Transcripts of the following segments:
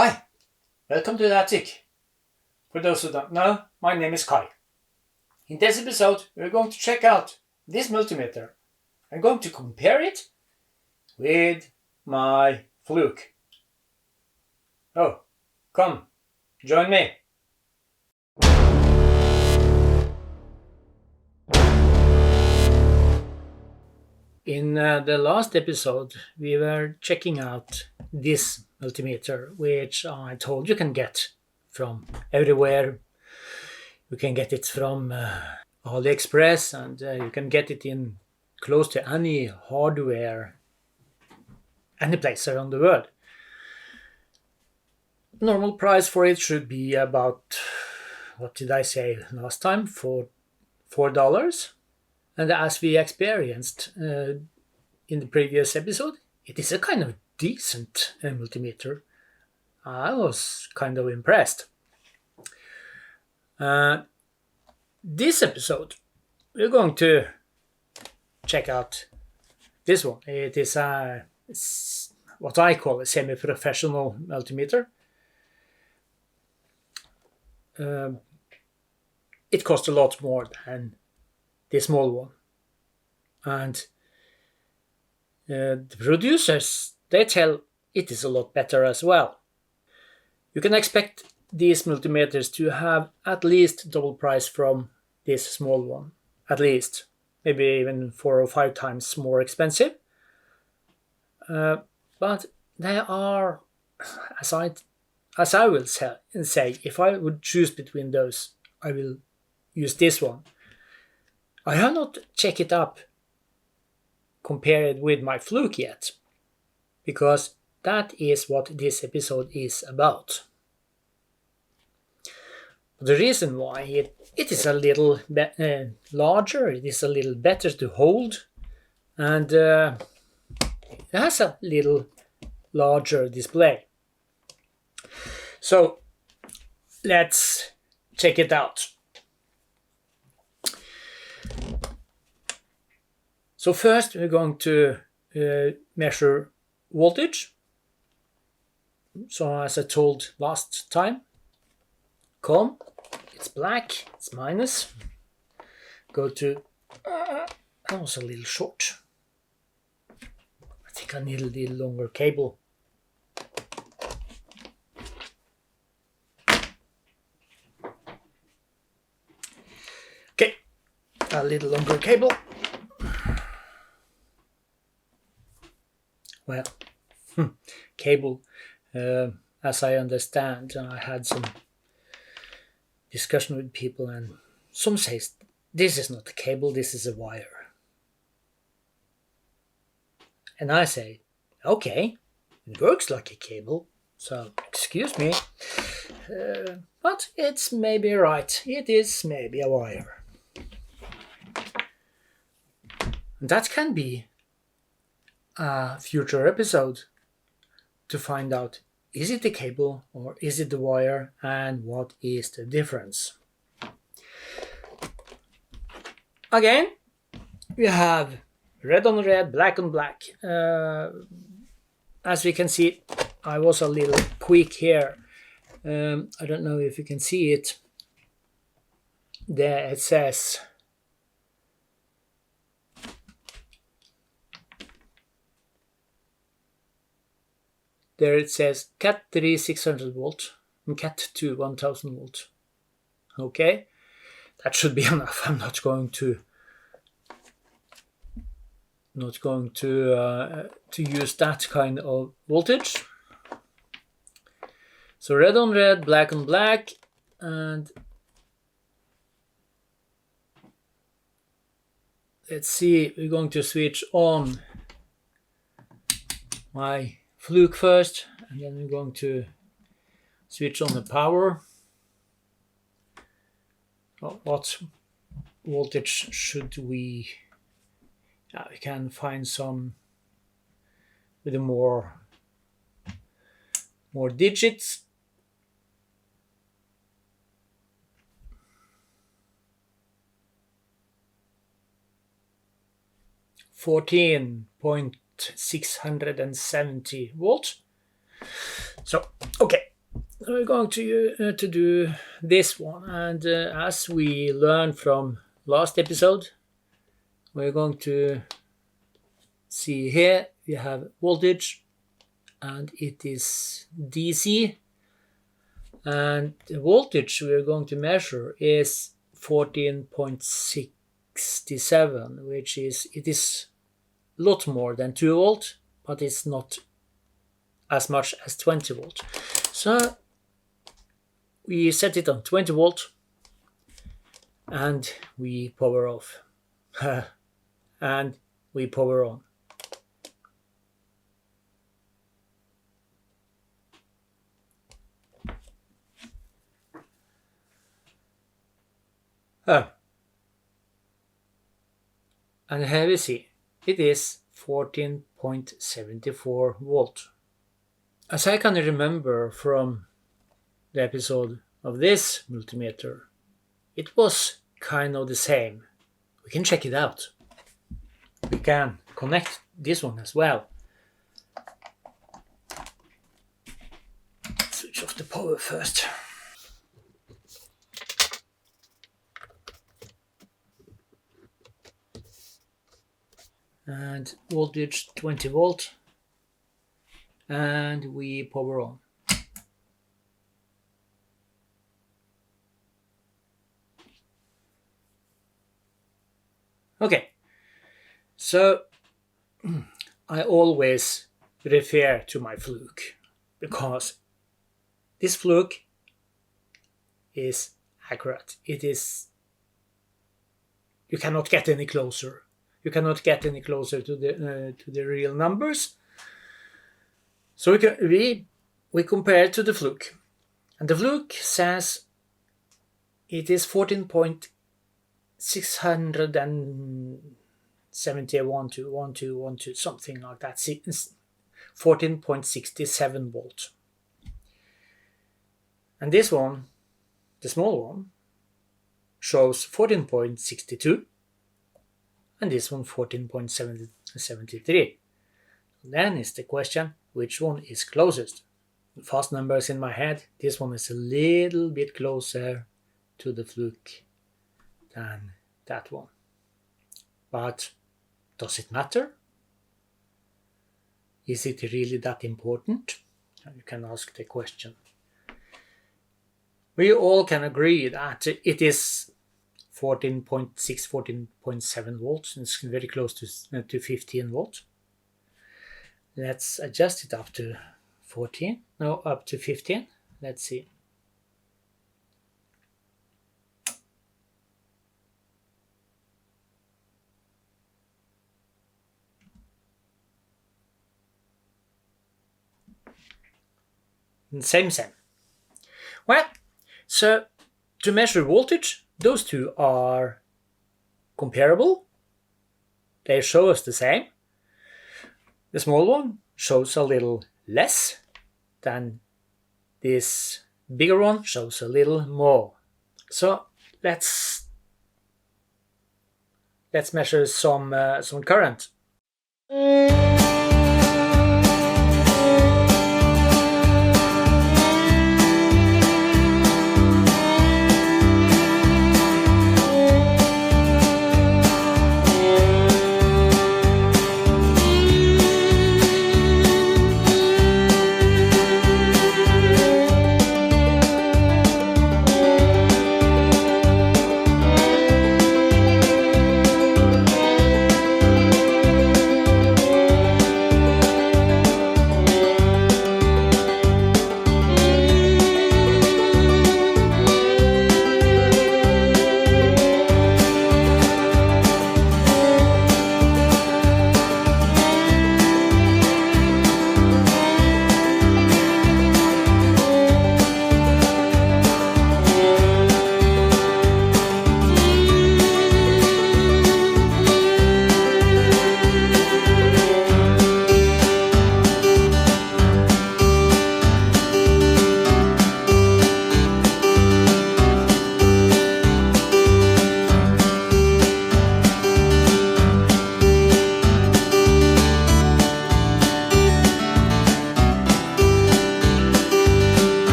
Hi, welcome to the attic. For those who don't know, my name is Kai. In this episode, we're going to check out this multimeter. I'm going to compare it with my Fluke. Oh, come, join me. In the last episode, we were checking out this multimeter, which I told you can get from everywhere. You can get it from AliExpress, and you can get it in close to any hardware, any place around the world. Normal price for it should be about, what did I say last time, for $4. And as we experienced in the previous episode, it is a kind of decent multimeter. I was kind of impressed. This episode, we're going to check out this one. It is what I call a semi-professional multimeter. It costs a lot more than the small one. And the producers, they tell it is a lot better as well. You can expect these multimeters to have at least double price from this small one. At least. Maybe even 4 or 5 times more expensive. But they are, as I will say, if I would choose between those, I will use this one. I have not checked it up, compared it with my Fluke yet, because that is what this episode is about. The reason why it is a little larger, it is a little better to hold, and it has a little larger display. So let's check it out. So first we're going to measure voltage. So as I told last time, it's black, it's minus. Go to, that was a little short. I think I need a little longer cable. Okay, a little longer cable. Well, cable, as I understand, I had some discussion with people, and some say this is not a cable, this is a wire. And I say, okay, it works like a cable, so excuse me, but it's maybe right, it is maybe a wire. And that can be a future episode to find out, is it the cable or is it the wire, and what is the difference. Again, we have red on red, black on black. As we can see, I was a little quick here. I don't know if you can see it. There it says Cat 3 600 volt and Cat 2 1000 volt. Okay, that should be enough. I'm not going to use that kind of voltage. So red on red, black on black, and let's see, we're going to switch on my Fluke first, and then we're going to switch on the power. What voltage should we? We can find some with a more digits. .670 volts. So, okay, we're going to do this one, and as we learned from last episode, we're going to see here we have voltage, and it is DC, and the voltage we're going to measure is 14.67, which is a lot more than 2 volt, but it's not as much as 20 volt. So we set it on 20 volt and we power off and we power on. And here we see it is 14.74 volt. As I can remember from the episode of this multimeter, it was kind of the same. We can check it out. We can connect this one as well. Switch off the power first. And voltage 20 volt, and we power on. Okay, so I always refer to my Fluke because this Fluke is accurate. It is, you cannot get any closer. You cannot get any closer to the real numbers. So we compare to the Fluke, and the Fluke says it is 14.671 something like that. 14.67 volt. And this one, the small one, shows 14.62. And this one 14.73. Then is the question, which one is closest? Fast numbers in my head, this one is a little bit closer to the Fluke than that one. But does it matter? Is it really that important? You can ask the question. We all can agree that it is 14.6, 14.7 volts. It's very close to 15 volts. Let's adjust it up to 14. No, up to 15. Let's see. Same. Well, so to measure voltage, those two are comparable. They show us the same. The small one shows a little less than this bigger one shows a little more. So let's measure some current.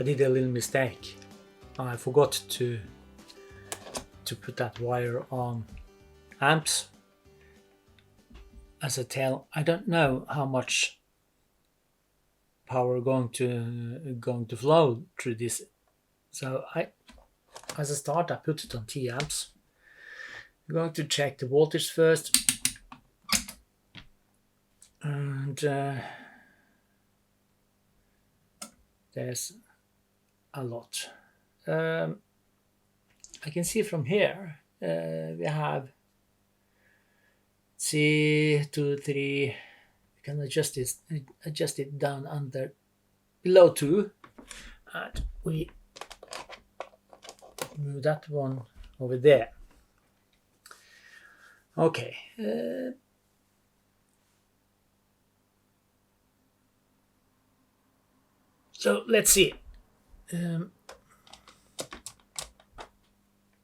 I did a little mistake. I forgot to put that wire on amps. As a tail, I don't know how much power going to flow through this. So as a start, I put it on T amps. I'm going to check the voltage first, and there's a lot. I can see from here we have C 2 3. We can adjust it down under below 2, and we move that one over there. Okay. So let's see.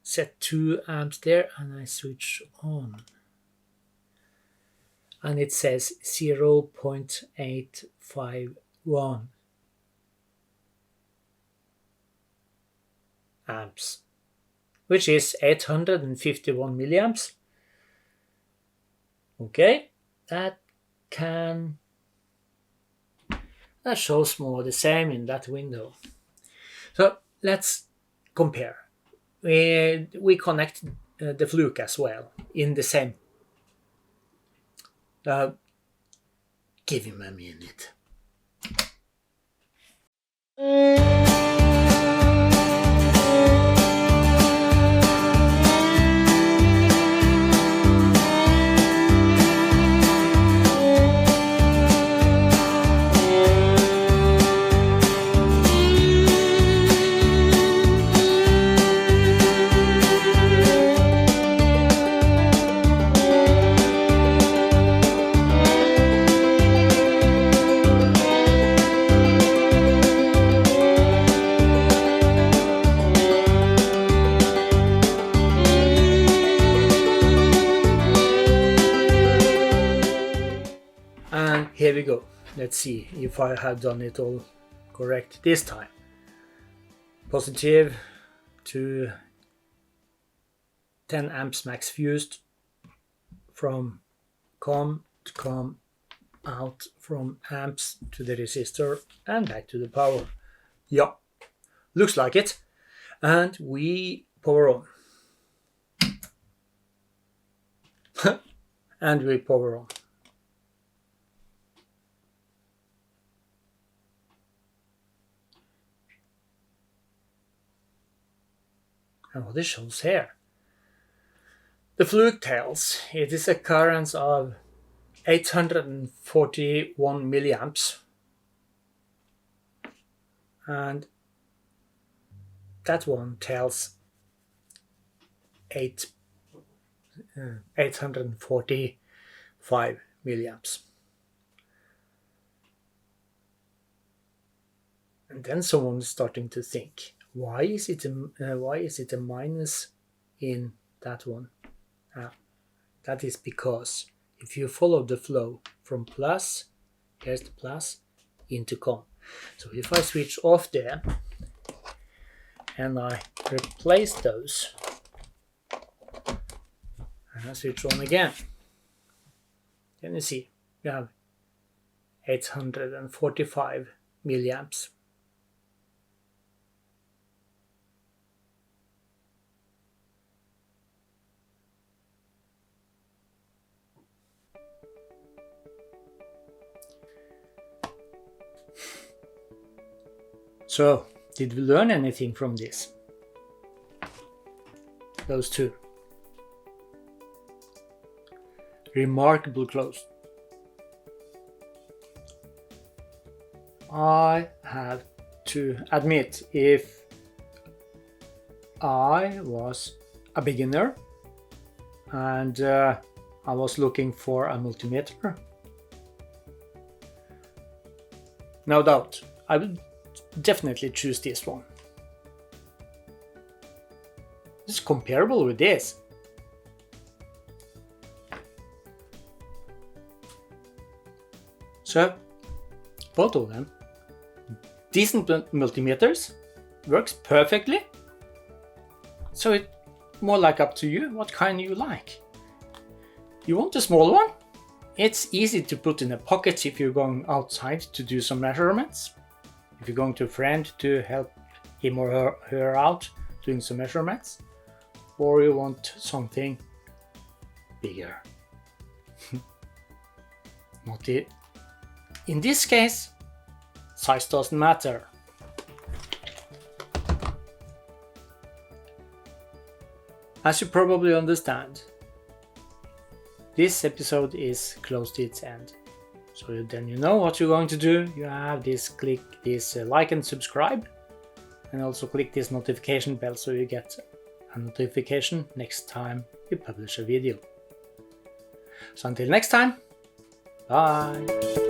Set 2 amps there, and I switch on. And it says 0.851 amps, which is 851 milliamps. Okay, that shows more the same in that window. So let's compare. We connect the Fluke as well in the same. Give him a minute. And here we go. Let's see if I have done it all correct this time. Positive to 10 amps max fused from COM to COM, out from amps to the resistor and back to the power. Yeah, looks like it. And we power on. And we power on. And what it shows here. The Fluke tells it is a current of 841 milliamps. And that one tells 845 milliamps. And then someone is starting to think, why is it a minus in that one? That is because if you follow the flow from plus, here's the plus, into COM. So if I switch off there and I replace those and I switch on again, then you see we have 845 milliamps. So, did we learn anything from this? Those two. Remarkable close. I have to admit, if I was a beginner and I was looking for a multimeter, no doubt I would definitely choose this one. It's comparable with this. So both of them decent multimeters works perfectly. So it's more like up to you what kind you like. You want a small one? It's easy to put in a pocket if you're going outside to do some measurements. If you're going to a friend to help him or her out doing some measurements. Or you want something bigger. Not it. In this case, size doesn't matter. As you probably understand, this episode is close to its end. So then you know what you're going to do. You have this, click this like and subscribe, and also click this notification bell so you get a notification next time we publish a video. So until next time, bye!